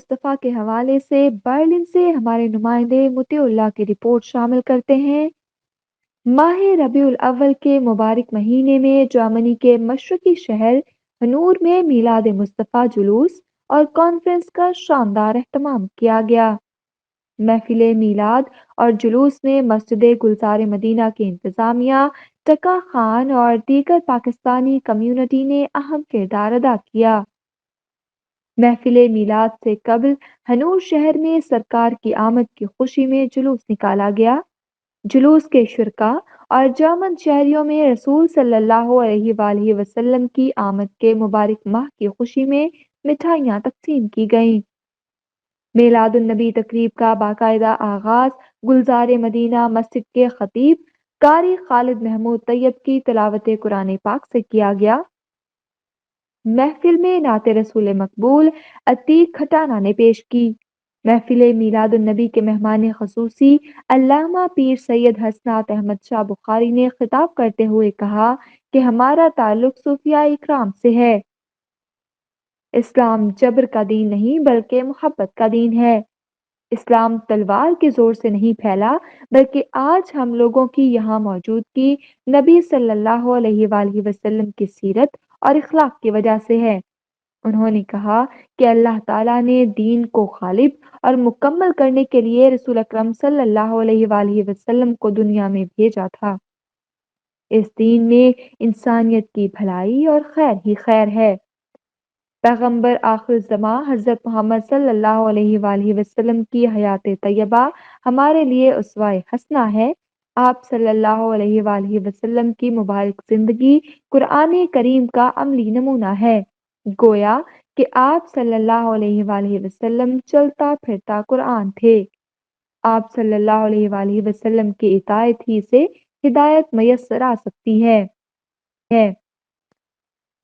مصطفیٰ کے حوالے سے برلن سے ہمارے نمائندے مطیع اللہ کی رپورٹ شامل کرتے ہیں۔ ماہ ربیع الاول کے مبارک مہینے میں جرمنی کے مشرقی شہر ہنور میں میلاد مصطفیٰ جلوس اور کانفرنس کا شاندار اہتمام کیا گیا۔ محفل میلاد اور جلوس میں مسجد گلزار مدینہ کی انتظامیہ، ٹکا خان اور دیگر پاکستانی کمیونٹی نے اہم کردار ادا کیا۔ محفل میلاد سے قبل ہنور شہر میں سرکار کی آمد کی خوشی میں جلوس نکالا گیا۔ جلوس کے شرکاء اور جرمن شہریوں میں رسول صلی اللہ علیہ وآلہ وسلم کی آمد کے مبارک ماہ کی خوشی میں مٹھائیاں تقسیم کی گئیں۔ میلاد النبی تقریب کا باقاعدہ آغاز گلزار مدینہ مسجد کے خطیب قاری خالد محمود طیب کی تلاوت قرآن پاک سے کیا گیا۔ محفل میں نعت رسول مقبول عتیق کھٹانہ نے پیش کی۔ محفل میلاد النبی کے مہمان خصوصی علامہ پیر سید حسنات احمد شاہ بخاری نے خطاب کرتے ہوئے کہا کہ ہمارا تعلق صوفیاء اکرام سے ہے۔ اسلام جبر کا دین نہیں بلکہ محبت کا دین ہے۔ اسلام تلوار کے زور سے نہیں پھیلا بلکہ آج ہم لوگوں کی یہاں موجودگی نبی صلی اللہ علیہ وآلہ وسلم کی سیرت اور اخلاق کی وجہ سے ہے۔ انہوں نے کہا کہ اللہ تعالیٰ نے دین کو غالب اور مکمل کرنے کے لیے رسول اکرم صلی اللہ علیہ وآلہ وسلم کو دنیا میں بھیجا تھا۔ اس دین میں انسانیت کی بھلائی اور خیر ہی خیر ہے۔ پیغمبر آخر الزماں حضرت محمد صلی اللہ علیہ وآلہ وسلم کی حیات طیبہ ہمارے لیے اسوہ حسنہ ہے۔ آپ صلی اللہ علیہ وآلہ وسلم کی مبارک زندگی قرآن کریم کا عملی نمونہ ہے۔ گویا کہ آپ صلی اللہ علیہ وآلہ وسلم چلتا پھرتا قرآن تھے۔ آپ صلی اللہ علیہ وآلہ وسلم کی اطاعت ہی سے ہدایت میسر آ سکتی ہے۔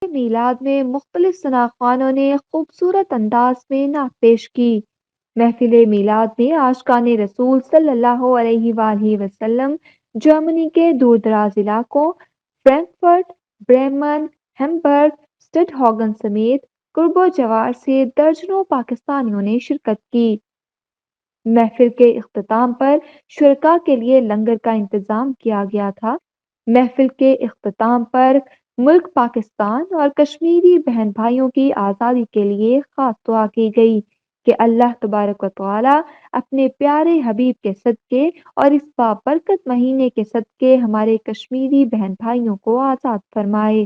میلاد میں مختلف ثناءخوانوں نے خوبصورت انداز میں نعت پیش کی۔ محفل میلاد میں عاشقان رسول صلی اللہ علیہ وآلہ وسلم جرمنی کے دور دراز علاقوں فرینکفرٹ، بریمن، ہیمبرگ، سٹڈ ہاگن سمیت قرب و جوار سے درجنوں پاکستانیوں نے شرکت کی۔ محفل کے اختتام پر شرکاء کے لیے لنگر کا انتظام کیا گیا تھا۔ محفل کے اختتام پر ملک پاکستان اور کشمیری بہن بھائیوں کی آزادی کے لیے خاص دعا کی گئی کہ اللہ تبارک و تعالی اپنے پیارے حبیب کے صدقے اور اس بابرکت مہینے کے صدقے ہمارے کشمیری بہن بھائیوں کو آزاد فرمائے۔